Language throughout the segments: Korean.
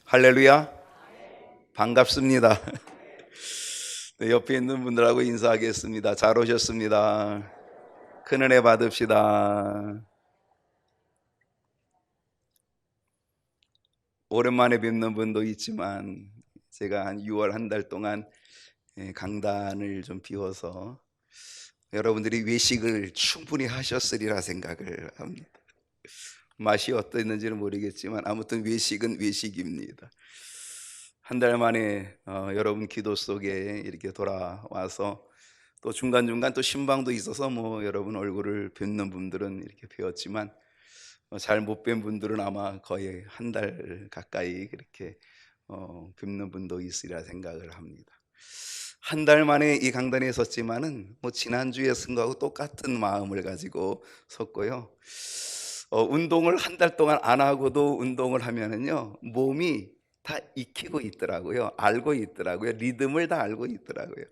할렐루야. 반갑습니다. 네, 옆에 있는 분들하고 인사하겠습니다. 잘 오셨습니다. 큰 은혜 받읍시다. 오랜만에 뵙는 분도 있지만 제가 한 6월 한 달 동안 강단을 좀 비워서 여러분들이 외식을 충분히 하셨으리라 생각을 합니다. 맛이 어땠는지는 모르겠지만 아무튼 외식은 외식입니다. 한 달 만에 여러분 기도 속에 이렇게 돌아와서 또 중간중간 또 신방도 있어서 뭐 여러분 얼굴을 뵙는 분들은 이렇게 뵈었지만 잘 못 뵌 분들은 아마 거의 한 달 가까이 그렇게 뵙는 분도 있으리라 생각을 합니다. 한 달 만에 이 강단에 섰지만은 뭐 지난주에 쓴 거하고 똑같은 마음을 가지고 섰고요. 운동을 한 달 동안 안 하고도 운동을 하면은요 몸이 다 익히고 있더라고요. 알고 있더라고요. 리듬을 다 알고 있더라고요.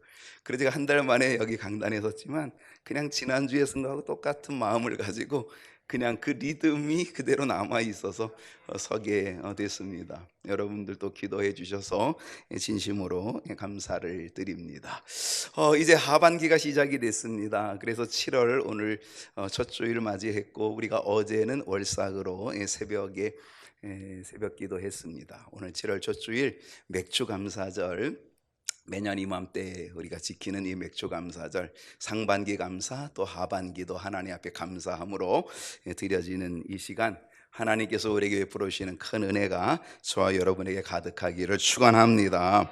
그래서 제가 한 달 만에 여기 강단에 섰지만 그냥 지난주에 쓴 거하고 똑같은 마음을 가지고 그냥 그 리듬이 그대로 남아 있어서 서게 됐습니다. 여러분들도 기도해 주셔서 진심으로 감사를 드립니다. 이제 하반기가 시작이 됐습니다. 그래서 7월 오늘 첫 주일 맞이했고 우리가 어제는 월삭으로 새벽에 새벽 기도했습니다. 오늘 7월 첫 주일 맥주 감사절, 매년 이맘때 우리가 지키는 이 맥주 감사절, 상반기 감사 또 하반기도 하나님 앞에 감사함으로 드려지는 이 시간, 하나님께서 우리에게 베풀어 주시는 큰 은혜가 저와 여러분에게 가득하기를 축원합니다.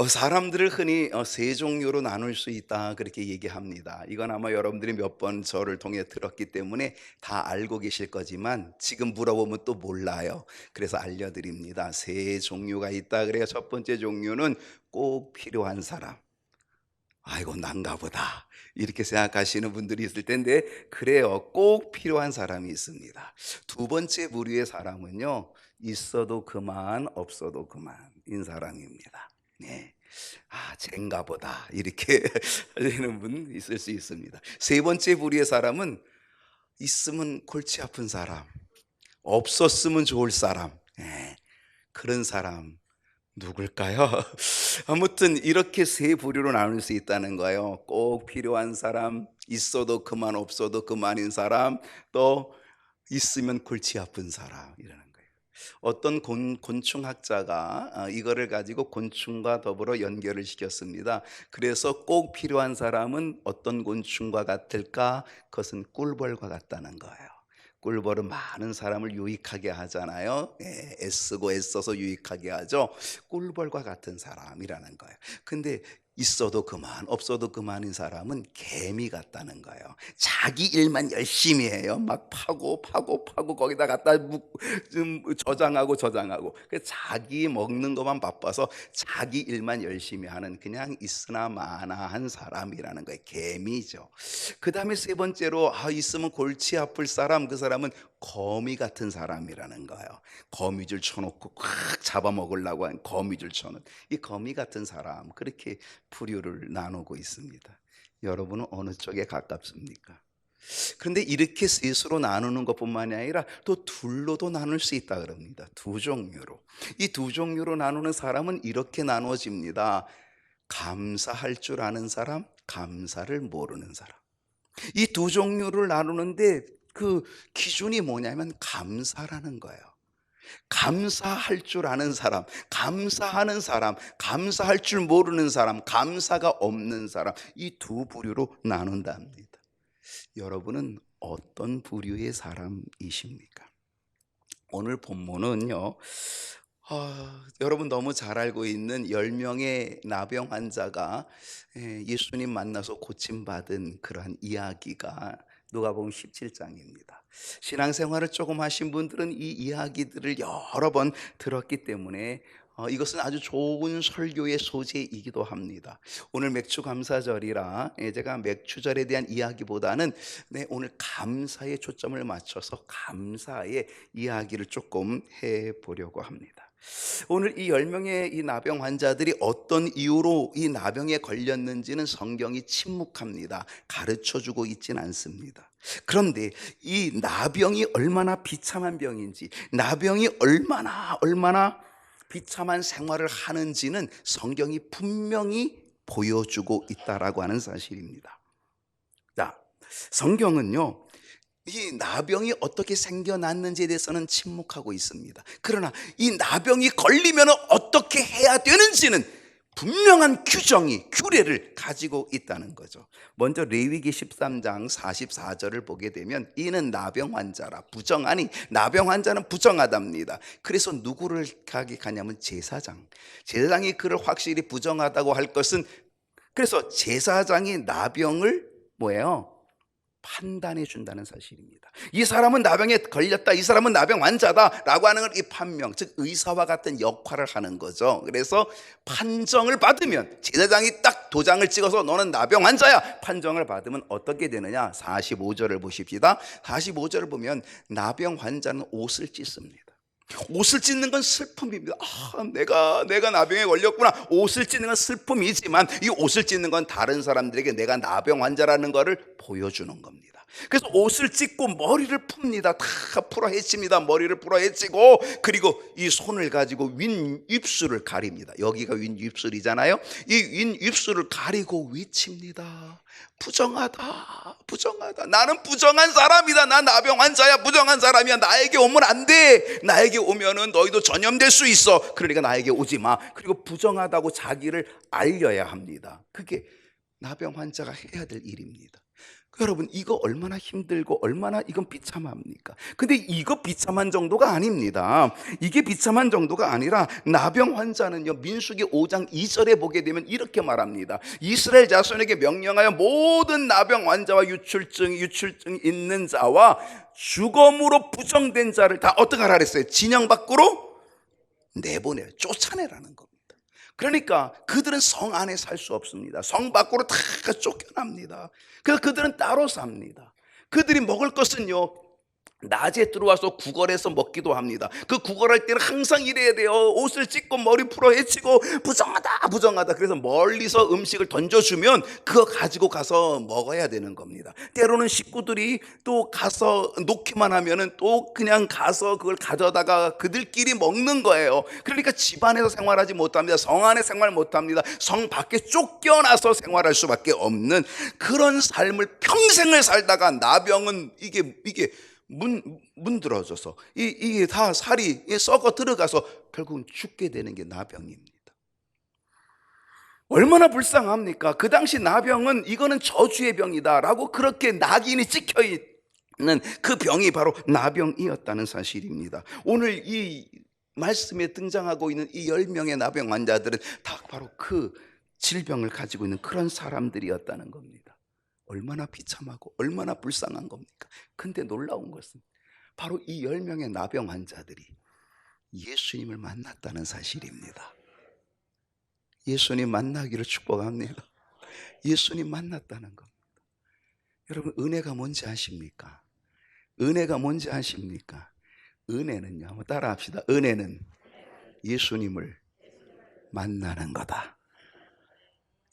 사람들을 흔히 세 종류로 나눌 수 있다 그렇게 얘기합니다. 이건 아마 여러분들이 몇 번 저를 통해 들었기 때문에 다 알고 계실 거지만 지금 물어보면 또 몰라요. 그래서 알려드립니다. 세 종류가 있다. 그래요. 첫 번째 종류는 꼭 필요한 사람. 아이고 난가 보다 이렇게 생각하시는 분들이 있을 텐데 그래요. 꼭 필요한 사람이 있습니다. 두 번째 부류의 사람은요, 있어도 그만 없어도 그만인 사람입니다. 네. 쟤인가 보다 이렇게 하시는 분 있을 수 있습니다. 세 번째 부류의 사람은 있으면 골치 아픈 사람, 없었으면 좋을 사람. 그런 사람 누굴까요? 아무튼 이렇게 세 부류로 나눌 수 있다는 거예요. 꼭 필요한 사람, 있어도 그만 없어도 그만인 사람, 또 있으면 골치 아픈 사람이라는 거예요. 어떤 곤충학자가 이거를 가지고 곤충과 더불어 연결을 시켰습니다. 그래서 꼭 필요한 사람은 어떤 곤충과 같을까? 그것은 꿀벌과 같다는 거예요. 꿀벌은 많은 사람을 유익하게 하잖아요. 애쓰고 애써서 유익하게 하죠. 꿀벌과 같은 사람이라는 거예요. 근데 있어도 그만 없어도 그만인 사람은 개미 같다는 거예요. 자기 일만 열심히 해요. 막 파고 거기다 갖다 좀 저장하고 자기 먹는 것만 바빠서 자기 일만 열심히 하는 그냥 있으나 마나한 사람이라는 거예요. 개미죠. 그 다음에 세 번째로 있으면 골치 아플 사람, 그 사람은 거미 같은 사람이라는 거예요. 거미줄 쳐놓고 꽉 잡아먹으려고 하는 거미줄 쳐놓은 이 거미 같은 사람, 그렇게 부류를 나누고 있습니다. 여러분은 어느 쪽에 가깝습니까? 그런데 이렇게 셋으로 나누는 것뿐만이 아니라 또 둘로도 나눌 수 있다 그럽니다. 두 종류로. 이 두 종류로 나누는 사람은 이렇게 나누어집니다. 감사할 줄 아는 사람, 감사를 모르는 사람. 이 두 종류를 나누는데 그 기준이 뭐냐면 감사라는 거예요. 감사할 줄 아는 사람, 감사하는 사람, 감사할 줄 모르는 사람, 감사가 없는 사람, 이 두 부류로 나눈답니다. 여러분은 어떤 부류의 사람이십니까? 오늘 본문은요, 여러분 너무 잘 알고 있는 10명의 나병 환자가 예수님 만나서 고침받은 그러한 이야기가 누가복음 17장입니다. 신앙생활을 조금 하신 분들은 이 이야기들을 여러 번 들었기 때문에 이것은 아주 좋은 설교의 소재이기도 합니다. 오늘 맥주 감사절이라 제가 맥주절에 대한 이야기보다는 오늘 감사에 초점을 맞춰서 감사의 이야기를 조금 해보려고 합니다. 오늘 이 10명의 이 나병 환자들이 어떤 이유로 이 나병에 걸렸는지는 성경이 침묵합니다. 가르쳐주고 있진 않습니다. 그런데 이 나병이 얼마나 비참한 병인지, 나병이 얼마나 비참한 생활을 하는지는 성경이 분명히 보여주고 있다라고 하는 사실입니다. 자, 성경은요, 이 나병이 어떻게 생겨났는지에 대해서는 침묵하고 있습니다. 그러나 이 나병이 걸리면 어떻게 해야 되는지는 분명한 규례를 가지고 있다는 거죠. 먼저 레위기 13장 44절을 보게 되면 이는 나병 환자라 부정하니, 나병 환자는 부정하답니다. 그래서 누구를 가냐면 제사장이 그를 확실히 부정하다고 할 것은, 그래서 제사장이 나병을 판단해 준다는 사실입니다. 이 사람은 나병에 걸렸다, 이 사람은 나병 환자다 라고 하는 걸 이 판명, 즉 의사와 같은 역할을 하는 거죠. 그래서 판정을 받으면, 제사장이 딱 도장을 찍어서 너는 나병 환자야 판정을 받으면 어떻게 되느냐, 45절을 보십시다. 45절을 보면 나병 환자는 옷을 찢습니다. 옷을 찢는 건 슬픔입니다. 내가 나병에 걸렸구나. 옷을 찢는 건 슬픔이지만 이 옷을 찢는 건 다른 사람들에게 내가 나병 환자라는 것을 보여주는 겁니다. 그래서 옷을 찢고 머리를 풉니다. 다 풀어헤칩니다. 머리를 풀어헤치고, 그리고 이 손을 가지고 윈 입술을 가립니다. 여기가 윈 입술이잖아요. 이 윈 입술을 가리고 외칩니다. 부정하다. 나는 부정한 사람이다. 나 나병 환자야. 부정한 사람이야. 나에게 오면 안 돼. 나에게 오면은 너희도 전염될 수 있어. 그러니까 나에게 오지 마. 그리고 부정하다고 자기를 알려야 합니다. 그게 나병 환자가 해야 될 일입니다. 여러분, 이거 얼마나 힘들고 얼마나 이건 비참합니까? 근데 이거 비참한 정도가 아닙니다. 이게 비참한 정도가 아니라 나병 환자는요, 민수기 5장 2절에 보게 되면 이렇게 말합니다. 이스라엘 자손에게 명령하여 모든 나병 환자와 유출증 있는 자와 주검으로 부정된 자를 다 어떻게 하라 그랬어요? 진영 밖으로 내보내요. 쫓아내라는 겁니다. 그러니까 그들은 성 안에 살 수 없습니다. 성 밖으로 다 쫓겨납니다. 그래서 그들은 따로 삽니다. 그들이 먹을 것은요, 낮에 들어와서 구걸해서 먹기도 합니다. 그 구걸할 때는 항상 이래야 돼요. 옷을 찢고 머리 풀어 헤치고 부정하다. 그래서 멀리서 음식을 던져주면 그거 가지고 가서 먹어야 되는 겁니다. 때로는 식구들이 또 가서 놓기만 하면은 또 그냥 가서 그걸 가져다가 그들끼리 먹는 거예요. 그러니까 집안에서 생활하지 못합니다. 성 안에 생활 못합니다. 성 밖에 쫓겨나서 생활할 수밖에 없는 그런 삶을 평생을 살다가 나병은 이게 문드러져서 이게 다 살이 썩어 들어가서 결국은 죽게 되는 게 나병입니다. 얼마나 불쌍합니까? 그 당시 나병은 이거는 저주의 병이다라고 그렇게 낙인이 찍혀 있는 그 병이 바로 나병이었다는 사실입니다. 오늘 이 말씀에 등장하고 있는 이 10명의 나병 환자들은 다 바로 그 질병을 가지고 있는 그런 사람들이었다는 겁니다. 얼마나 비참하고 얼마나 불쌍한 겁니까? 근데 놀라운 것은 바로 이 10명의 나병 환자들이 예수님을 만났다는 사실입니다. 예수님 만나기를 축복합니다. 예수님 만났다는 겁니다. 여러분, 은혜가 뭔지 아십니까? 은혜가 뭔지 아십니까? 은혜는요, 한번 따라 합시다. 은혜는 예수님을 만나는 거다.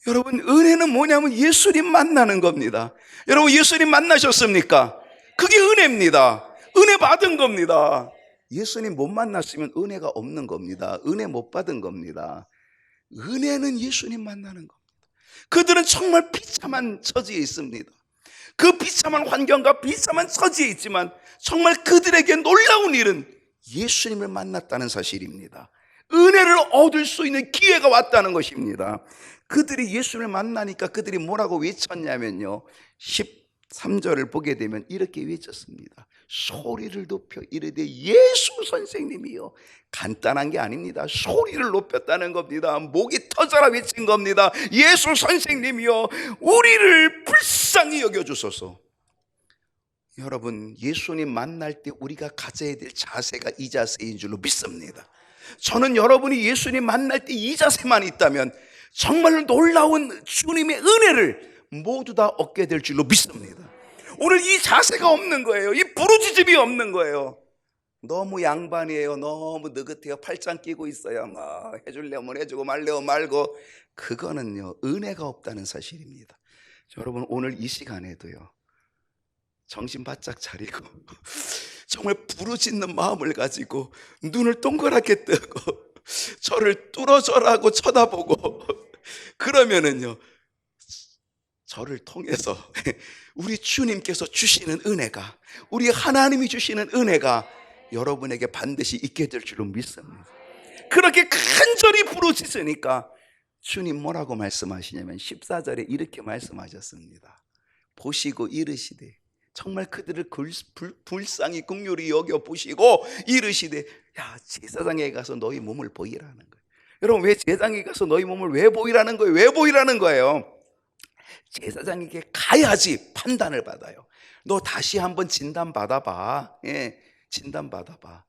여러분, 은혜는 뭐냐면 예수님 만나는 겁니다. 여러분, 예수님 만나셨습니까? 그게 은혜입니다. 은혜 받은 겁니다. 예수님 못 만났으면 은혜가 없는 겁니다. 은혜 못 받은 겁니다. 은혜는 예수님 만나는 겁니다. 그들은 정말 비참한 처지에 있습니다. 그 비참한 환경과 비참한 처지에 있지만 정말 그들에게 놀라운 일은 예수님을 만났다는 사실입니다. 은혜를 얻을 수 있는 기회가 왔다는 것입니다. 그들이 예수님을 만나니까 그들이 뭐라고 외쳤냐면요, 13절을 보게 되면 이렇게 외쳤습니다. 소리를 높여 이르되 예수 선생님이요. 간단한 게 아닙니다. 소리를 높였다는 겁니다. 목이 터져라 외친 겁니다. 예수 선생님이요, 우리를 불쌍히 여겨주소서. 여러분, 예수님 만날 때 우리가 가져야 될 자세가 이 자세인 줄로 믿습니다. 저는 여러분이 예수님 만날 때 이 자세만 있다면 정말 놀라운 주님의 은혜를 모두 다 얻게 될 줄로 믿습니다. 오늘 이 자세가 없는 거예요. 이 부르짖음이 없는 거예요. 너무 양반이에요. 너무 느긋해요. 팔짱 끼고 있어요. 뭐 해줄려면 해주고 말려면 말고. 그거는요, 은혜가 없다는 사실입니다. 여러분, 오늘 이 시간에도요, 정신 바짝 차리고 정말 부르짖는 마음을 가지고 눈을 동그랗게 뜨고 저를 뚫어져라고 쳐다보고 그러면은요, 저를 통해서 우리 주님께서 주시는 은혜가, 우리 하나님이 주시는 은혜가 여러분에게 반드시 있게 될 줄로 믿습니다. 그렇게 간절히 부르짖으니까 주님 뭐라고 말씀하시냐면 14절에 이렇게 말씀하셨습니다. 보시고 이르시되, 정말 그들을 불쌍히 긍휼히 여겨 보시고 이르시되, 야, 제사장에 가서 너희 몸을 보이라는 거예요. 여러분, 왜 제사장에 가서 너희 몸을 왜 보이라는 거예요? 왜 보이라는 거예요? 제사장에게 가야지 판단을 받아요. 너 다시 한번 진단 받아봐. 진단 받아봐.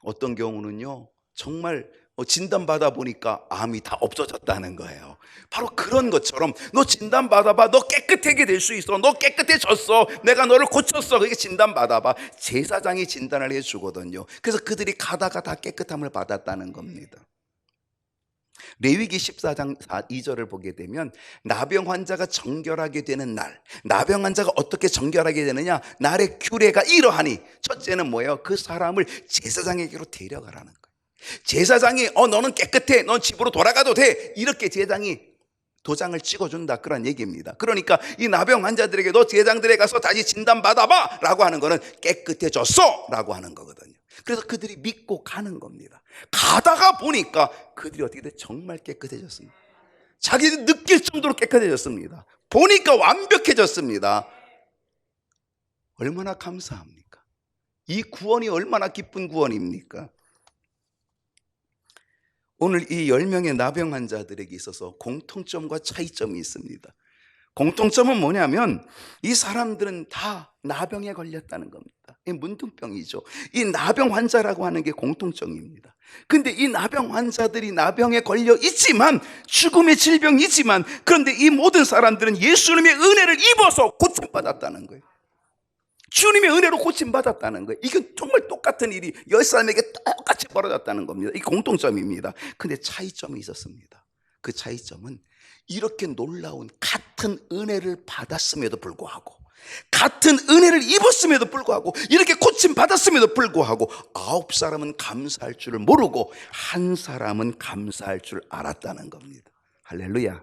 어떤 경우는요, 정말 진단 받아보니까 암이 다 없어졌다는 거예요. 바로 그런 것처럼 너 진단 받아봐. 너 깨끗하게 될 수 있어. 너 깨끗해졌어. 내가 너를 고쳤어. 그게 진단 받아봐. 제사장이 진단을 해주거든요. 그래서 그들이 가다가 다 깨끗함을 받았다는 겁니다. 레위기 14장 2절을 보게 되면 나병 환자가 정결하게 되는 날, 나병 환자가 어떻게 정결하게 되느냐, 날의 규례가 이러하니, 첫째는 뭐예요? 그 사람을 제사장에게로 데려가라는 거예요. 제사장이 너는 깨끗해, 넌 집으로 돌아가도 돼, 이렇게 제사장이 도장을 찍어준다, 그런 얘기입니다. 그러니까 이 나병 환자들에게 너 제사장들에 가서 다시 진단받아봐 라고 하는 거는 깨끗해졌어 라고 하는 거거든요. 그래서 그들이 믿고 가는 겁니다. 가다가 보니까 그들이 어떻게 돼? 정말 깨끗해졌습니다. 자기들 느낄 정도로 깨끗해졌습니다. 보니까 완벽해졌습니다. 얼마나 감사합니까? 이 구원이 얼마나 기쁜 구원입니까? 오늘 이 10명의 나병 환자들에게 있어서 공통점과 차이점이 있습니다. 공통점은 뭐냐면 이 사람들은 다 나병에 걸렸다는 겁니다. 이 문둥병이죠. 이 나병 환자라고 하는 게 공통점입니다. 근데 이 나병 환자들이 나병에 걸려 있지만, 죽음의 질병이지만, 그런데 이 모든 사람들은 예수님의 은혜를 입어서 고침받았다는 거예요. 주님의 은혜로 고침받았다는 거예요. 이건 정말 똑같은 일이 10사람에게 똑같이 벌어졌다는 겁니다. 이 공통점입니다. 근데 차이점이 있었습니다. 그 차이점은 이렇게 놀라운 같은 은혜를 받았음에도 불구하고, 같은 은혜를 입었음에도 불구하고, 이렇게 고침받았음에도 불구하고 9사람은 감사할 줄을 모르고 1사람은 감사할 줄 알았다는 겁니다. 할렐루야.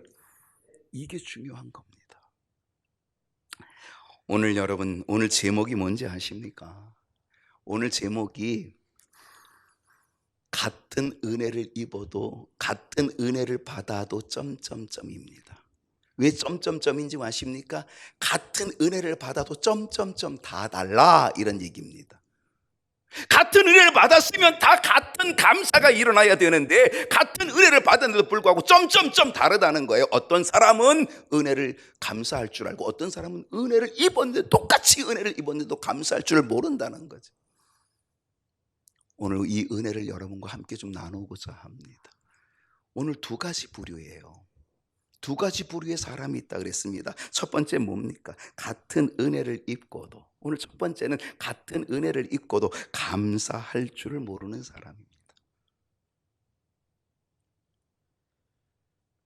이게 중요한 겁니다. 오늘 여러분, 오늘 제목이 뭔지 아십니까? 오늘 제목이 같은 은혜를 입어도, 같은 은혜를 받아도 점점점입니다. 왜 점점점인지 아십니까? 같은 은혜를 받아도 점점점 다 달라, 이런 얘기입니다. 같은 은혜를 받았으면 다 같은 감사가 일어나야 되는데, 같은 은혜를 받았는데도 불구하고 점점점 다르다는 거예요. 어떤 사람은 은혜를 감사할 줄 알고, 어떤 사람은 은혜를 입었는데, 똑같이 은혜를 입었는데도 감사할 줄 모른다는 거죠. 오늘 이 은혜를 여러분과 함께 좀 나누고자 합니다. 오늘 2가지 부류예요. 2가지 부류의 사람이 있다 그랬습니다. 첫 번째 뭡니까? 같은 은혜를 입고도, 오늘 첫 번째는 같은 은혜를 입고도 감사할 줄을 모르는 사람입니다.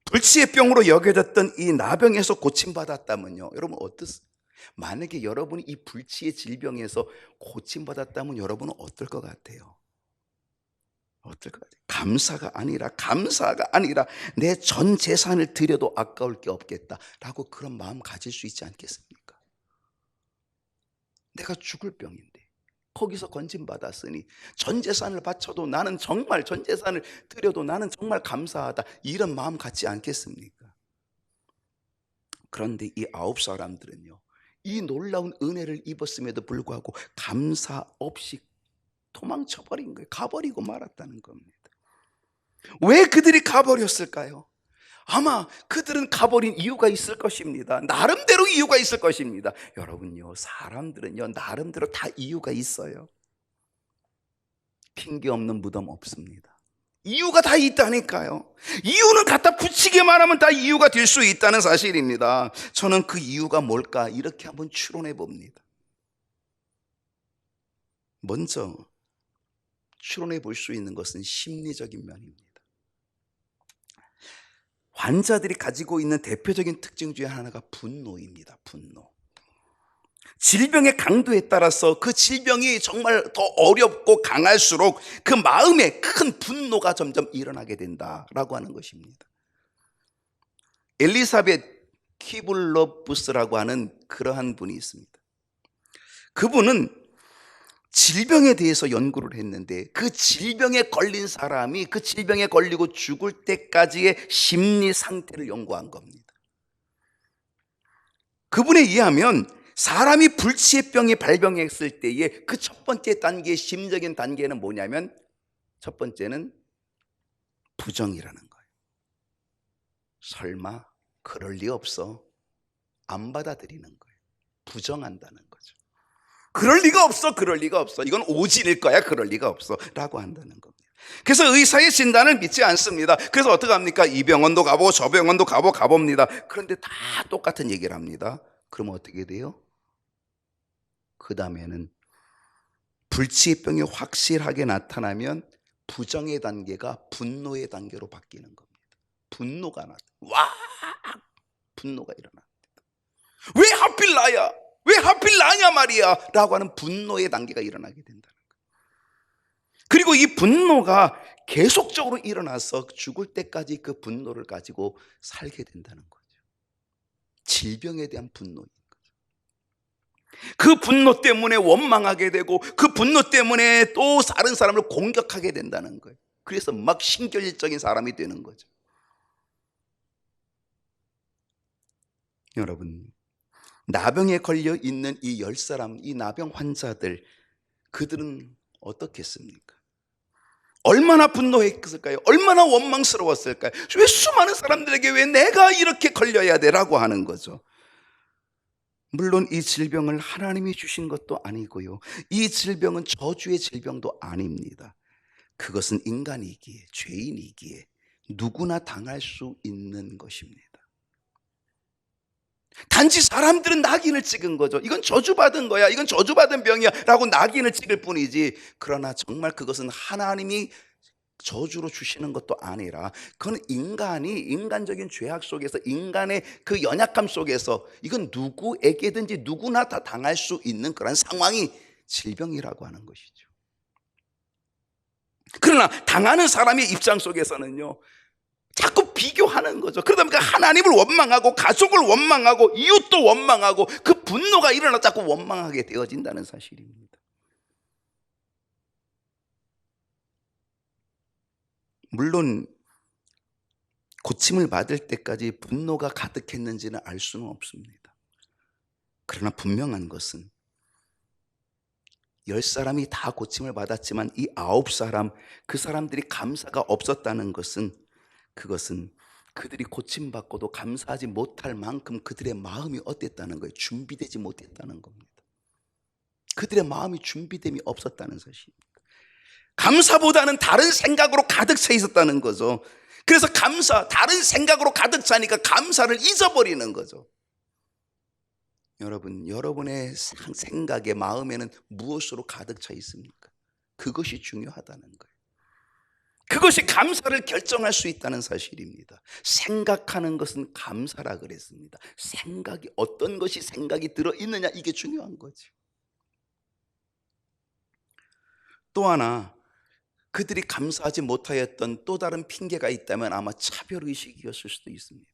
불치의 병으로 여겨졌던 이 나병에서 고침받았다면요, 여러분 어떻습니까? 만약에 여러분이 이 불치의 질병에서 고침받았다면 여러분은 어떨 것 같아요? 어떨 것 같아요? 감사가 아니라 내 전 재산을 드려도 아까울 게 없겠다라고 그런 마음 가질 수 있지 않겠습니까? 내가 죽을 병인데 거기서 건진받았으니 전 재산을 바쳐도 나는 정말, 전 재산을 드려도 나는 정말 감사하다, 이런 마음 갖지 않겠습니까? 그런데 이 9사람들은요, 이 놀라운 은혜를 입었음에도 불구하고 감사 없이 도망쳐버린 거예요. 가버리고 말았다는 겁니다. 왜 그들이 가버렸을까요? 아마 그들은 가버린 이유가 있을 것입니다. 나름대로 이유가 있을 것입니다. 여러분요, 사람들은요, 나름대로 다 이유가 있어요. 핑계 없는 무덤 없습니다. 이유가 다 있다니까요. 이유는 갖다 붙이기만 하면 다 이유가 될 수 있다는 사실입니다. 저는 그 이유가 뭘까 이렇게 한번 추론해 봅니다. 먼저 추론해 볼 수 있는 것은 심리적인 면입니다. 환자들이 가지고 있는 대표적인 특징 중에 하나가 분노입니다. 분노. 질병의 강도에 따라서 그 질병이 정말 더 어렵고 강할수록 그 마음에 큰 분노가 점점 일어나게 된다라고 하는 것입니다. 엘리사벳 키블러부스라고 하는 그러한 분이 있습니다. 그분은 질병에 대해서 연구를 했는데 그 질병에 걸린 사람이 그 질병에 걸리고 죽을 때까지의 심리 상태를 연구한 겁니다. 그분에 의하면 사람이 불치병이 발병했을 때의 그 첫 번째 단계의 심적인 단계는 뭐냐면 첫 번째는 부정이라는 거예요. 설마 그럴 리 없어. 안 받아들이는 거예요. 부정한다는 거죠. 그럴 리가 없어. 그럴 리가 없어. 이건 오진일 거야. 그럴 리가 없어. 라고 한다는 겁니다. 그래서 의사의 진단을 믿지 않습니다. 그래서 어떻게 합니까? 이 병원도 가보고 저 병원도 가봅니다. 그런데 다 똑같은 얘기를 합니다. 그러면 어떻게 돼요? 그 다음에는 불치병이 확실하게 나타나면 부정의 단계가 분노의 단계로 바뀌는 겁니다. 분노가 와! 분노가 일어납니다. 왜 하필 나야? 왜 하필 나냐 말이야? 라고 하는 분노의 단계가 일어나게 된다는 거예요. 그리고 이 분노가 계속적으로 일어나서 죽을 때까지 그 분노를 가지고 살게 된다는 거죠. 질병에 대한 분노인 거죠. 그 분노 때문에 원망하게 되고 그 분노 때문에 또 다른 사람을 공격하게 된다는 거예요. 그래서 막 신결적인 사람이 되는 거죠. 여러분, 나병에 걸려 있는 이 10사람, 이 나병 환자들, 그들은 어떻겠습니까? 얼마나 분노했을까요? 얼마나 원망스러웠을까요? 왜 수많은 사람들에게 왜 내가 이렇게 걸려야 되라고 하는 거죠. 물론 이 질병을 하나님이 주신 것도 아니고요, 이 질병은 저주의 질병도 아닙니다. 그것은 인간이기에, 죄인이기에 누구나 당할 수 있는 것입니다. 단지 사람들은 낙인을 찍은 거죠. 이건 저주받은 거야, 이건 저주받은 병이야 라고 낙인을 찍을 뿐이지, 그러나 정말 그것은 하나님이 저주로 주시는 것도 아니라 그건 인간이 인간적인 죄악 속에서, 인간의 그 연약함 속에서 이건 누구에게든지 누구나 다 당할 수 있는 그런 상황이 질병이라고 하는 것이죠. 그러나 당하는 사람의 입장 속에서는요, 자꾸 비교하는 거죠. 그러다 보니까 하나님을 원망하고 가족을 원망하고 이웃도 원망하고 그 분노가 일어나 자꾸 원망하게 되어진다는 사실입니다. 물론 고침을 받을 때까지 분노가 가득했는지는 알 수는 없습니다. 그러나 분명한 것은 10사람이 다 고침을 받았지만 이 9사람, 그 사람들이 감사가 없었다는 것은, 그것은 그들이 고침받고도 감사하지 못할 만큼 그들의 마음이 어땠다는 거예요. 준비되지 못했다는 겁니다. 그들의 마음이 준비됨이 없었다는 사실입니다. 감사보다는 다른 생각으로 가득 차 있었다는 거죠. 그래서 다른 생각으로 가득 차니까 감사를 잊어버리는 거죠. 여러분, 여러분의 생각에, 마음에는 무엇으로 가득 차 있습니까? 그것이 중요하다는 거예요. 그것이 감사를 결정할 수 있다는 사실입니다. 생각하는 것은 감사라 그랬습니다. 생각이, 어떤 것이 생각이 들어있느냐, 이게 중요한 거죠. 또 하나, 그들이 감사하지 못하였던 또 다른 핑계가 있다면 아마 차별의식이었을 수도 있습니다.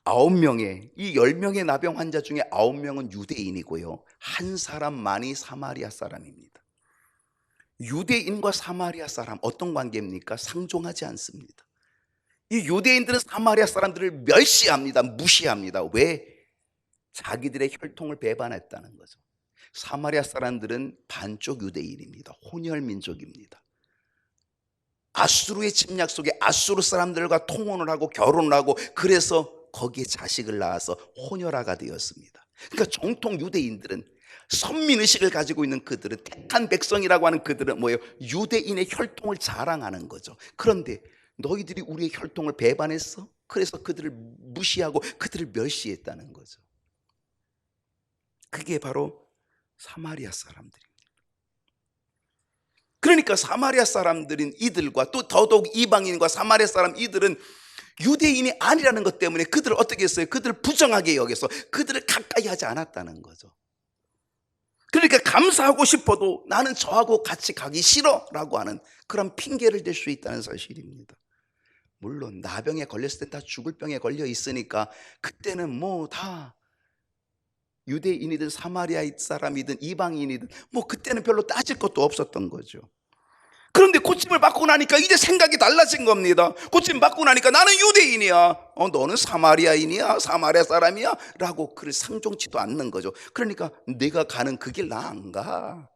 9명의, 이 10명의 나병 환자 중에 9명은 유대인이고요, 한 사람만이 사마리아 사람입니다. 유대인과 사마리아 사람, 어떤 관계입니까? 상종하지 않습니다. 이 유대인들은 사마리아 사람들을 멸시합니다. 무시합니다. 왜? 자기들의 혈통을 배반했다는 거죠. 사마리아 사람들은 반쪽 유대인입니다. 혼혈 민족입니다. 아수르의 침략 속에 아수르 사람들과 통혼을 하고 결혼을 하고, 그래서 거기에 자식을 낳아서 혼혈아가 되었습니다. 그러니까 정통 유대인들은 선민의식을 가지고 있는 그들은, 택한 백성이라고 하는 그들은 뭐예요? 유대인의 혈통을 자랑하는 거죠. 그런데 너희들이 우리의 혈통을 배반했어? 그래서 그들을 무시하고 그들을 멸시했다는 거죠. 그게 바로 사마리아 사람들입니다. 그러니까 사마리아 사람들인 이들과 또 더더욱 이방인과 사마리아 사람 이들은 유대인이 아니라는 것 때문에 그들을 어떻게 했어요? 그들을 부정하게 여겨서 그들을 가까이 하지 않았다는 거죠. 그러니까 감사하고 싶어도 나는 저하고 같이 가기 싫어라고 하는 그런 핑계를 댈 수 있다는 사실입니다. 물론 나병에 걸렸을 때 다 죽을 병에 걸려 있으니까 그때는 뭐 다 유대인이든 사마리아 사람이든 이방인이든 뭐 그때는 별로 따질 것도 없었던 거죠. 그런데 고침을 받고 나니까 이제 생각이 달라진 겁니다. 고침 받고 나니까 나는 유대인이야, 너는 사마리아인이야, 사마리아 사람이야 라고 그를 상종치도 않는 거죠. 그러니까 내가 가는 그 길 나 안 가,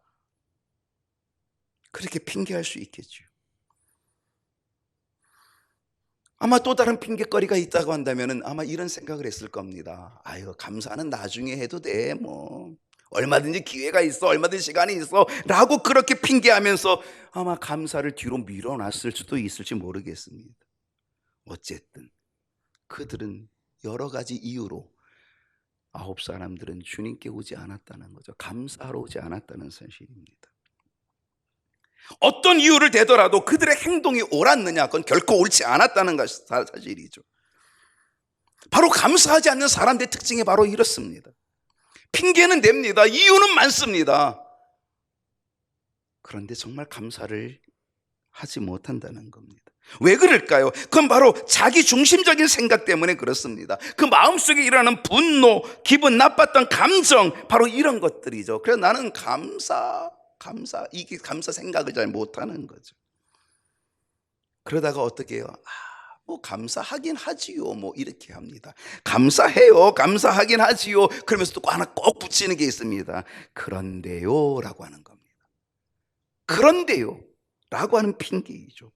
그렇게 핑계할 수 있겠죠. 아마 또 다른 핑계거리가 있다고 한다면 아마 이런 생각을 했을 겁니다. 아유, 감사는 나중에 해도 돼, 뭐 얼마든지 기회가 있어, 얼마든지 시간이 있어 라고 그렇게 핑계하면서 아마 감사를 뒤로 밀어놨을 수도 있을지 모르겠습니다. 어쨌든 그들은 여러 가지 이유로 9사람들은 주님께 오지 않았다는 거죠. 감사하러 오지 않았다는 사실입니다. 어떤 이유를 대더라도 그들의 행동이 옳았느냐, 그건 결코 옳지 않았다는 것이 사실이죠. 바로 감사하지 않는 사람들의 특징이 바로 이렇습니다. 핑계는 냅니다. 이유는 많습니다. 그런데 정말 감사를 하지 못한다는 겁니다. 왜 그럴까요? 그건 바로 자기 중심적인 생각 때문에 그렇습니다. 그 마음속에 일어나는 분노, 기분 나빴던 감정, 바로 이런 것들이죠. 그래서 나는 이게 감사 생각을 잘 못하는 거죠. 그러다가 어떻게 해요? 뭐 감사하긴 하지요, 뭐 이렇게 합니다. 감사해요, 감사하긴 하지요. 그러면서 또 하나 꼭 붙이는 게 있습니다. 그런데요 라고 하는 겁니다. 그런데요 라고 하는 핑계이죠.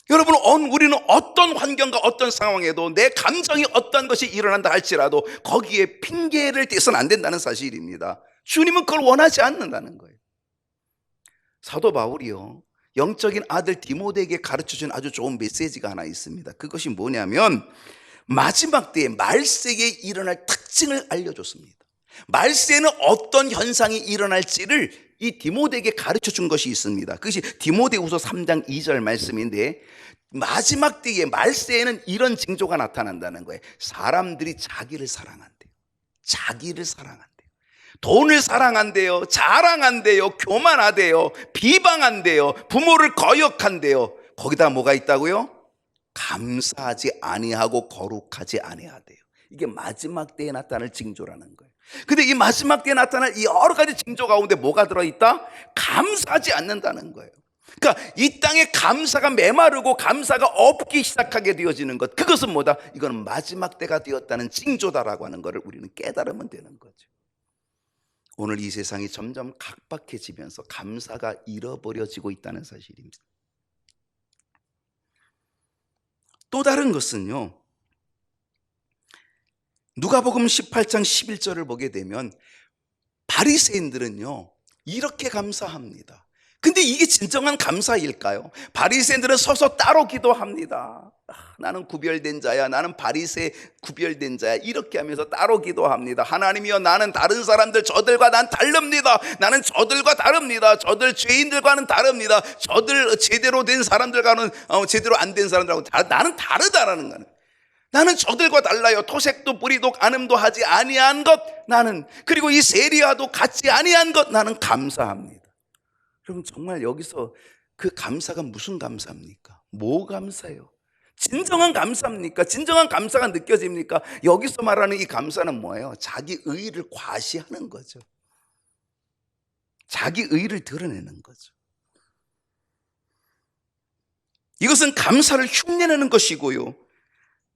여러분, 우리는 어떤 환경과 어떤 상황에도 내 감정이 어떤 것이 일어난다 할지라도 거기에 핑계를 대서는 안 된다는 사실입니다. 주님은 그걸 원하지 않는다는 거예요. 사도 바울이요, 영적인 아들 디모데에게 가르쳐준 아주 좋은 메시지가 하나 있습니다. 그것이 뭐냐면 마지막 때에 말세에 일어날 특징을 알려줬습니다. 말세에는 어떤 현상이 일어날지를 이 디모데에게 가르쳐준 것이 있습니다. 그것이 디모데후서 3장 2절 말씀인데, 마지막 때에 말세에는 이런 징조가 나타난다는 거예요. 사람들이 자기를 사랑한대요. 자기를 사랑한대요. 돈을 사랑한대요. 자랑한대요. 교만하대요. 비방한대요. 부모를 거역한대요. 거기다 뭐가 있다고요? 감사하지 아니하고 거룩하지 아니하대요. 이게 마지막 때에 나타날 징조라는 거예요. 근데 이 마지막 때에 나타날 이 여러 가지 징조 가운데 뭐가 들어있다? 감사하지 않는다는 거예요. 그러니까 이 땅에 감사가 메마르고 감사가 없기 시작하게 되어지는 것, 그것은 뭐다? 이거는 마지막 때가 되었다는 징조다라고 하는 것을 우리는 깨달으면 되는 거죠. 오늘 이 세상이 점점 각박해지면서 감사가 잃어버려지고 있다는 사실입니다. 또 다른 것은요, 누가복음 18장 11절을 보게 되면 바리새인들은요 이렇게 감사합니다. 근데 이게 진정한 감사일까요? 바리새인들은 서서 따로 기도합니다. 나는 구별된 자야, 나는 바리새 구별된 자야, 이렇게 하면서 따로 기도합니다. 하나님이여, 나는 다른 사람들 저들과 난 다릅니다. 나는 저들과 다릅니다. 저들 죄인들과는 다릅니다. 저들 제대로 된 사람들과는 제대로 안 된 사람들하고 나는 다르다라는 거는, 나는 저들과 달라요. 토색도 뿌리도 간음도 하지 아니한 것 나는, 그리고 이 세리와도 같지 아니한 것 나는 감사합니다. 여러분, 정말 여기서 그 감사가 무슨 감사입니까? 뭐 감사예요? 진정한 감사입니까? 진정한 감사가 느껴집니까? 여기서 말하는 이 감사는 뭐예요? 자기 의의를 과시하는 거죠. 자기 의의를 드러내는 거죠. 이것은 감사를 흉내내는 것이고요,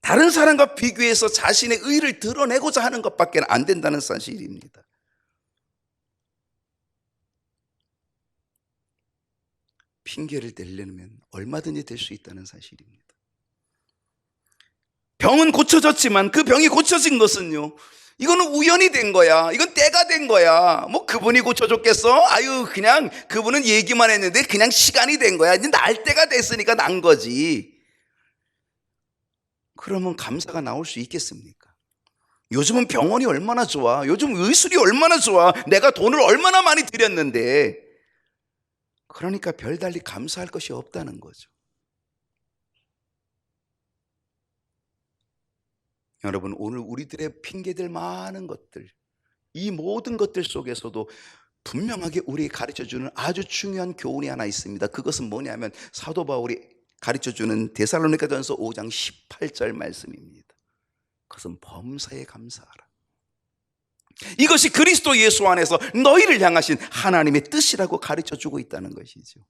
다른 사람과 비교해서 자신의 의의를 드러내고자 하는 것밖에 안 된다는 사실입니다. 핑계를 대려면 얼마든지 될 수 있다는 사실입니다. 병은 고쳐졌지만 그 병이 고쳐진 것은요, 이거는 우연이 된 거야, 이건 때가 된 거야. 뭐 그분이 고쳐줬겠어? 아유, 그냥 그분은 얘기만 했는데 그냥 시간이 된 거야. 이제 날 때가 됐으니까 난 거지. 그러면 감사가 나올 수 있겠습니까? 요즘은 병원이 얼마나 좋아. 요즘 의술이 얼마나 좋아. 내가 돈을 얼마나 많이 들였는데. 그러니까 별달리 감사할 것이 없다는 거죠. 여러분, 오늘 우리들의 핑계될 많은 것들, 이 모든 것들 속에서도 분명하게 우리에게 가르쳐주는 아주 중요한 교훈이 하나 있습니다. 그것은 뭐냐면 사도 바울이 가르쳐주는 데살로니가전서 5장 18절 말씀입니다. 그것은 범사에 감사하라. 이것이 그리스도 예수 안에서 너희를 향하신 하나님의 뜻이라고 가르쳐주고 있다는 것이죠.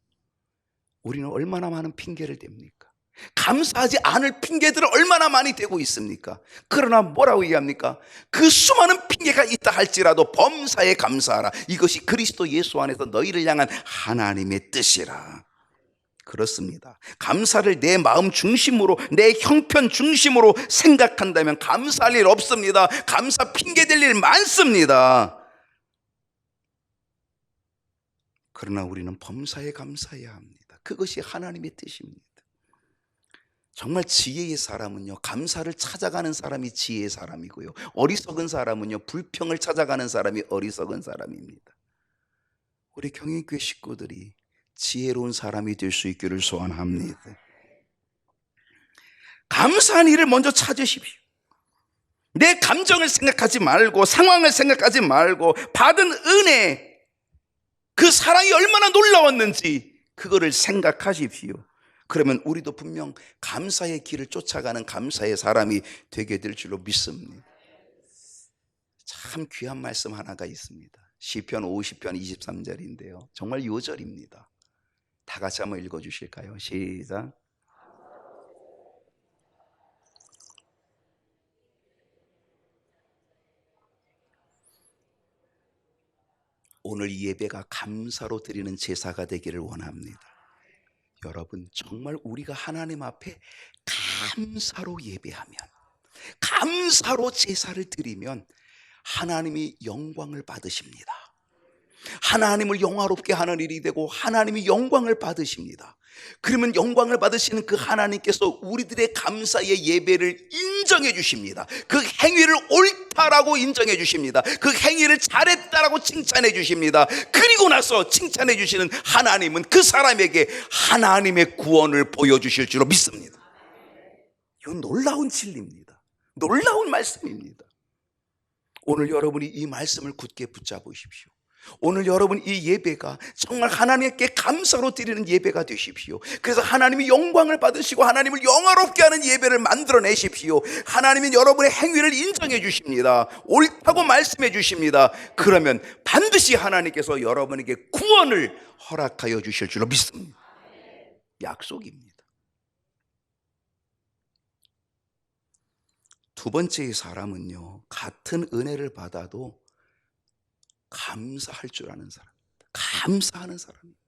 우리는 얼마나 많은 핑계를 댑니까? 감사하지 않을 핑계들을 얼마나 많이 대고 있습니까? 그러나 뭐라고 얘기합니까? 그 수많은 핑계가 있다 할지라도 범사에 감사하라. 이것이 그리스도 예수 안에서 너희를 향한 하나님의 뜻이라. 그렇습니다. 감사를 내 마음 중심으로, 내 형편 중심으로 생각한다면 감사할 일 없습니다. 감사 핑계 댈 일 많습니다. 그러나 우리는 범사에 감사해야 합니다. 그것이 하나님의 뜻입니다. 정말 지혜의 사람은요, 감사를 찾아가는 사람이 지혜의 사람이고요, 어리석은 사람은요, 불평을 찾아가는 사람이 어리석은 사람입니다. 우리 경인교회 식구들이 지혜로운 사람이 될 수 있기를 소원합니다. 감사한 일을 먼저 찾으십시오. 내 감정을 생각하지 말고, 상황을 생각하지 말고, 받은 은혜, 그 사랑이 얼마나 놀라웠는지 그거를 생각하십시오. 그러면 우리도 분명 감사의 길을 쫓아가는 감사의 사람이 되게 될 줄로 믿습니다. 참 귀한 말씀 하나가 있습니다. 시편 50편 23절인데요, 정말 요절입니다. 다 같이 한번 읽어주실까요? 시작. 오늘 이 예배가 감사로 드리는 제사가 되기를 원합니다. 여러분, 정말 우리가 하나님 앞에 감사로 예배하면, 감사로 제사를 드리면 하나님이 영광을 받으십니다. 하나님을 영화롭게 하는 일이 되고 하나님이 영광을 받으십니다. 그러면 영광을 받으시는 그 하나님께서 우리들의 감사의 예배를 인정해 주십니다. 그 행위를 옳다라고 인정해 주십니다. 그 행위를 잘했다라고 칭찬해 주십니다. 그리고 나서 칭찬해 주시는 하나님은 그 사람에게 하나님의 구원을 보여주실 줄로 믿습니다. 이건 놀라운 진리입니다. 놀라운 말씀입니다. 오늘 여러분이 이 말씀을 굳게 붙잡으십시오. 오늘 여러분 이 예배가 정말 하나님께 감사로 드리는 예배가 되십시오. 그래서 하나님이 영광을 받으시고 하나님을 영화롭게 하는 예배를 만들어내십시오. 하나님은 여러분의 행위를 인정해 주십니다. 옳다고 말씀해 주십니다. 그러면 반드시 하나님께서 여러분에게 구원을 허락하여 주실 줄로 믿습니다. 약속입니다. 두 번째의 사람은요, 같은 은혜를 받아도 감사할 줄 아는 사람입니다. 감사하는 사람입니다.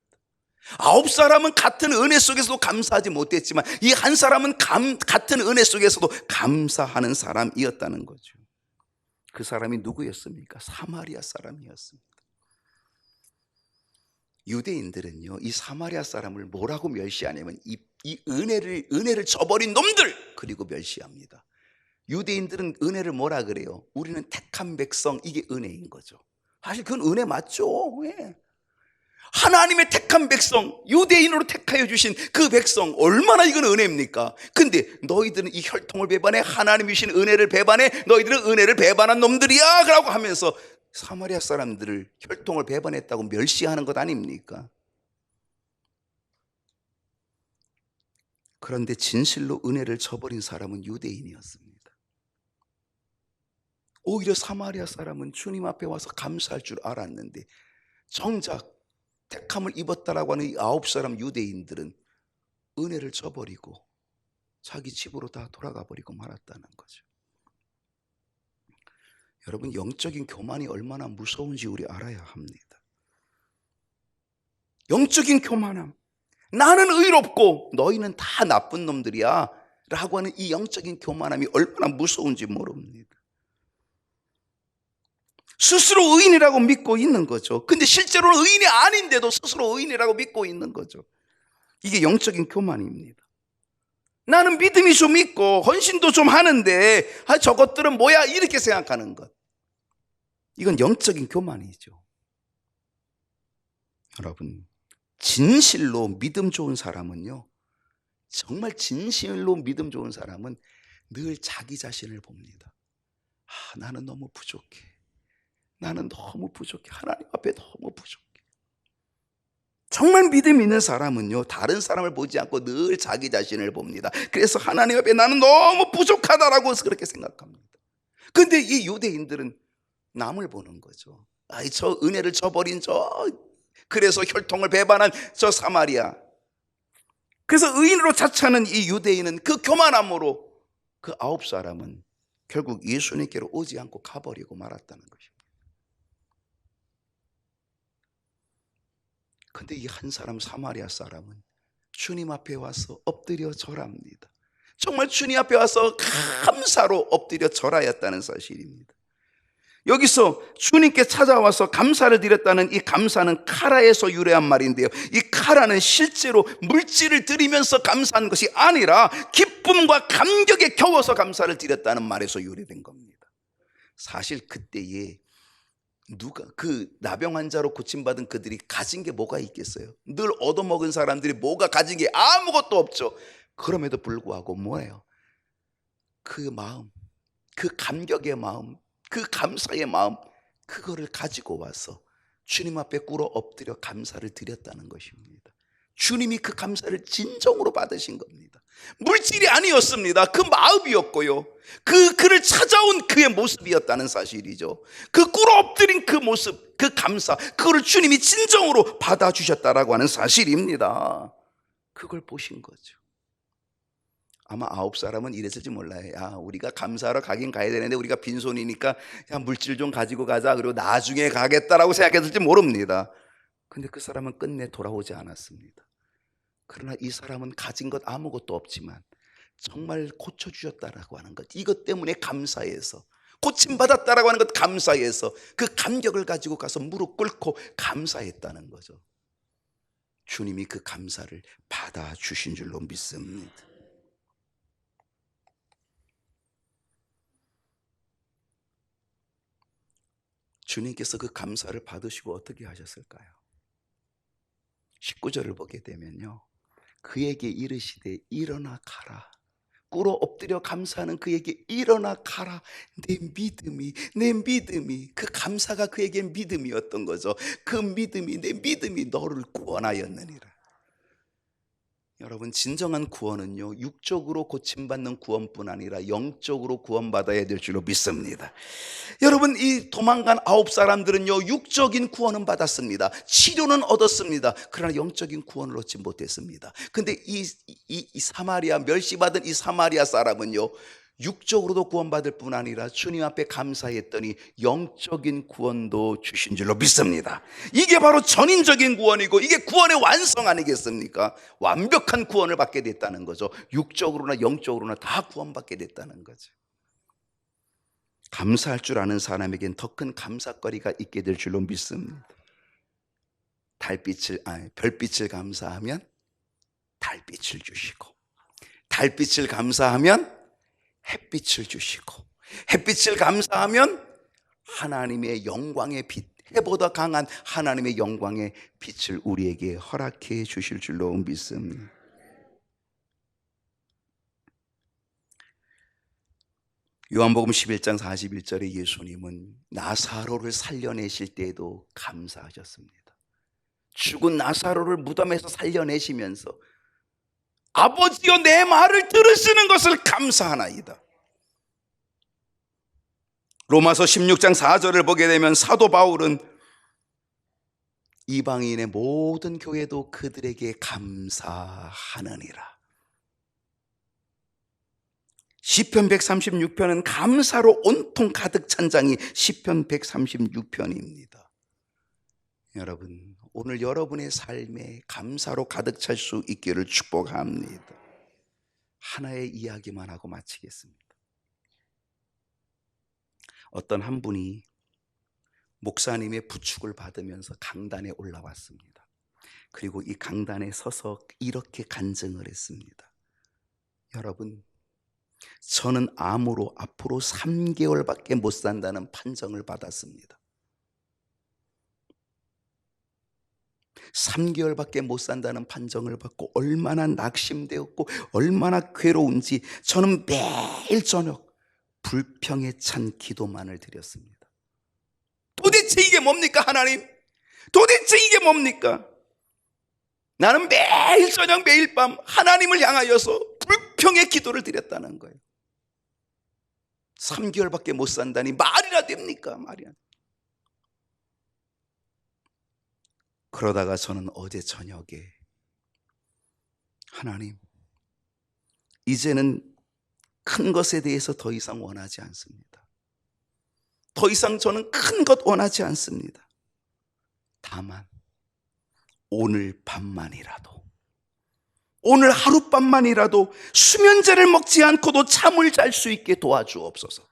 9사람은 같은 은혜 속에서도 감사하지 못했지만 이 한 사람은 같은 은혜 속에서도 감사하는 사람이었다는 거죠. 그 사람이 누구였습니까? 사마리아 사람이었습니다. 유대인들은요, 이 사마리아 사람을 뭐라고 멸시하냐면 이 은혜를 저버린 놈들, 그리고 멸시합니다. 유대인들은 은혜를 뭐라 그래요? 우리는 택한 백성, 이게 은혜인 거죠. 사실 그건 은혜 맞죠. 예. 하나님의 택한 백성, 유대인으로 택하여 주신 그 백성, 얼마나 이건 은혜입니까? 근데 너희들은 이 혈통을 배반해 하나님이 주신 은혜를 배반해, 너희들은 은혜를 배반한 놈들이야 라고 하면서 사마리아 사람들을 혈통을 배반했다고 멸시하는 것 아닙니까? 그런데 진실로 은혜를 저버린 사람은 유대인이었습니다. 오히려 사마리아 사람은 주님 앞에 와서 감사할 줄 알았는데 정작 택함을 입었다라고 하는 이 9사람 유대인들은 은혜를 저버리고 자기 집으로 다 돌아가 버리고 말았다는 거죠. 여러분, 영적인 교만이 얼마나 무서운지 우리 알아야 합니다. 영적인 교만함, 나는 의롭고 너희는 다 나쁜 놈들이야 라고 하는 이 영적인 교만함이 얼마나 무서운지 모릅니다. 스스로 의인이라고 믿고 있는 거죠. 근데 실제로는 의인이 아닌데도 스스로 의인이라고 믿고 있는 거죠. 이게 영적인 교만입니다. 나는 믿음이 좀 있고 헌신도 좀 하는데 저것들은 뭐야 이렇게 생각하는 것. 이건 영적인 교만이죠. 여러분, 진실로 믿음 좋은 사람은요, 정말 진실로 믿음 좋은 사람은 늘 자기 자신을 봅니다. 나는 너무 부족해. 나는 너무 부족해. 하나님 앞에 너무 부족해. 정말 믿음 있는 사람은요, 다른 사람을 보지 않고 늘 자기 자신을 봅니다. 그래서 하나님 앞에 나는 너무 부족하다라고 그렇게 생각합니다. 근데 이 유대인들은 남을 보는 거죠. 저 은혜를 저버린 그래서 혈통을 배반한 저 사마리아. 그래서 의인으로 자처하는 이 유대인은 그 교만함으로 그 9사람은 결국 예수님께로 오지 않고 가버리고 말았다는 것입니다. 근데 이 한 사람 사마리아 사람은 주님 앞에 와서 엎드려 절합니다. 정말 주님 앞에 와서 감사로 엎드려 절하였다는 사실입니다. 여기서 주님께 찾아와서 감사를 드렸다는 이 감사는 카라에서 유래한 말인데요, 이 카라는 실제로 물질을 드리면서 감사한 것이 아니라 기쁨과 감격에 겨워서 감사를 드렸다는 말에서 유래된 겁니다. 사실 그때에 그 나병 환자로 고침받은 그들이 가진 게 뭐가 있겠어요? 늘 얻어먹은 사람들이 뭐가 가진 게 아무것도 없죠. 그럼에도 불구하고 뭐예요? 그 마음, 그 감격의 마음, 그 감사의 마음, 그거를 가지고 와서 주님 앞에 꿇어 엎드려 감사를 드렸다는 것입니다. 주님이 그 감사를 진정으로 받으신 겁니다. 물질이 아니었습니다. 그 마음이었고요, 그를 찾아온 그의 모습이었다는 사실이죠. 그 꿇어 엎드린 그 모습, 그 감사, 그거를 주님이 진정으로 받아주셨다라고 하는 사실입니다. 그걸 보신 거죠. 아마 9사람은 이랬을지 몰라요. 우리가 감사하러 가긴 가야 되는데 우리가 빈손이니까 물질 좀 가지고 가자, 그리고 나중에 가겠다라고 생각했을지 모릅니다. 근데 그 사람은 끝내 돌아오지 않았습니다. 그러나 이 사람은 가진 것 아무것도 없지만 정말 고쳐주셨다라고 하는 것, 이것 때문에 감사해서, 고침받았다라고 하는 것 감사해서 그 감격을 가지고 가서 무릎 꿇고 감사했다는 거죠. 주님이 그 감사를 받아주신 줄로 믿습니다. 주님께서 그 감사를 받으시고 어떻게 하셨을까요? 19절을 보게 되면요, 그에게 이르시되 일어나 가라. 꿇어 엎드려 감사하는 그에게 일어나 가라. 내 믿음이, 그 감사가 그에게 믿음이었던 거죠. 그 믿음이, 내 믿음이 너를 구원하였느니라. 여러분, 진정한 구원은요, 육적으로 고침받는 구원뿐 아니라 영적으로 구원받아야 될 줄로 믿습니다. 여러분, 이 도망간 9사람들은요, 육적인 구원은 받았습니다. 치료는 얻었습니다. 그러나 영적인 구원을 얻지 못했습니다. 근데 이 사마리아, 멸시받은 이 사마리아 사람은요, 육적으로도 구원받을 뿐 아니라 주님 앞에 감사했더니 영적인 구원도 주신 줄로 믿습니다. 이게 바로 전인적인 구원이고 이게 구원의 완성 아니겠습니까? 완벽한 구원을 받게 됐다는 거죠. 육적으로나 영적으로나 다 구원받게 됐다는 거죠. 감사할 줄 아는 사람에겐 더 큰 감사거리가 있게 될 줄로 믿습니다. 별빛을 감사하면 달빛을 주시고, 달빛을 감사하면 햇빛을 주시고, 햇빛을 감사하면 하나님의 영광의 빛, 해보다 강한 하나님의 영광의 빛을 우리에게 허락해 주실 줄로 믿습니다. 요한복음 11장 41절에 예수님은 나사로를 살려내실 때에도 감사하셨습니다. 죽은 나사로를 무덤에서 살려내시면서 아버지여 내 말을 들으시는 것을 감사하나이다. 로마서 16장 4절을 보게 되면 사도 바울은 이방인의 모든 교회도 그들에게 감사하느니라. 시편 136편은 감사로 온통 가득 찬 장이 시편 136편입니다. 여러분, 오늘 여러분의 삶에 감사로 가득 찰 수 있기를 축복합니다. 하나의 이야기만 하고 마치겠습니다. 어떤 한 분이 목사님의 부축을 받으면서 강단에 올라왔습니다. 그리고 이 강단에 서서 이렇게 간증을 했습니다. 여러분, 저는 암으로 앞으로 3개월밖에 못 산다는 판정을 받았습니다. 3개월밖에 못 산다는 판정을 받고 얼마나 낙심되었고 얼마나 괴로운지 저는 매일 저녁 불평에 찬 기도만을 드렸습니다. 도대체 이게 뭡니까, 하나님? 도대체 이게 뭡니까? 나는 매일 저녁 매일 밤 하나님을 향하여서 불평의 기도를 드렸다는 거예요. 3개월밖에 못 산다니 말이나 됩니까? 말이 안. 그러다가 저는 어제 저녁에 하나님, 이제는 큰 것에 대해서 더 이상 원하지 않습니다. 더 이상 저는 큰 것 원하지 않습니다. 다만 오늘 밤만이라도, 오늘 하룻밤만이라도 수면제를 먹지 않고도 잠을 잘 수 있게 도와주옵소서.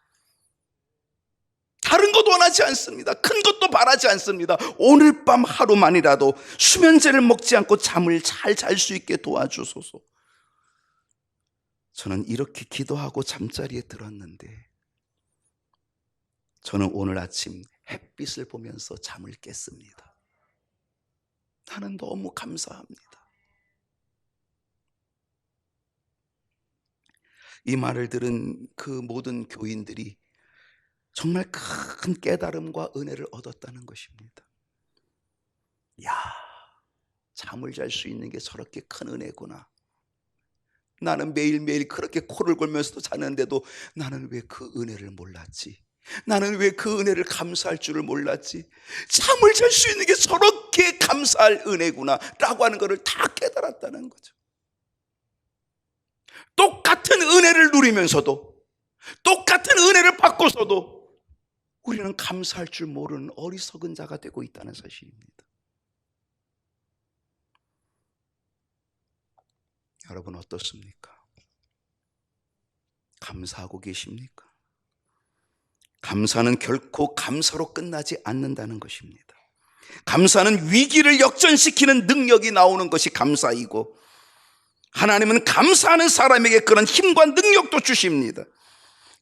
다른 것 원하지 않습니다. 큰 것도 바라지 않습니다. 오늘 밤 하루만이라도 수면제를 먹지 않고 잠을 잘 잘 수 있게 도와주소서. 저는 이렇게 기도하고 잠자리에 들었는데 저는 오늘 아침 햇빛을 보면서 잠을 깼습니다. 나는 너무 감사합니다. 이 말을 들은 그 모든 교인들이 정말 큰 깨달음과 은혜를 얻었다는 것입니다. 야, 잠을 잘 수 있는 게 저렇게 큰 은혜구나. 나는 매일매일 그렇게 코를 골면서도 자는데도 나는 왜 그 은혜를 몰랐지? 나는 왜 그 은혜를 감사할 줄을 몰랐지? 잠을 잘 수 있는 게 저렇게 감사할 은혜구나 라고 하는 것을 다 깨달았다는 거죠. 똑같은 은혜를 누리면서도, 똑같은 은혜를 받고서도 우리는 감사할 줄 모르는 어리석은 자가 되고 있다는 사실입니다. 여러분 어떻습니까? 감사하고 계십니까? 감사는 결코 감사로 끝나지 않는다는 것입니다. 감사는 위기를 역전시키는 능력이 나오는 것이 감사이고, 하나님은 감사하는 사람에게 그런 힘과 능력도 주십니다.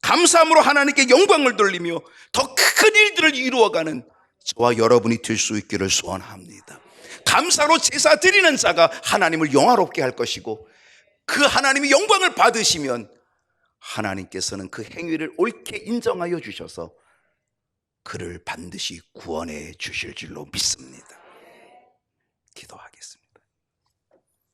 감사함으로 하나님께 영광을 돌리며 더 큰 일들을 이루어가는 저와 여러분이 될 수 있기를 소원합니다. 감사로 제사 드리는 자가 하나님을 영화롭게 할 것이고, 그 하나님이 영광을 받으시면 하나님께서는 그 행위를 옳게 인정하여 주셔서 그를 반드시 구원해 주실 줄로 믿습니다. 기도하겠습니다.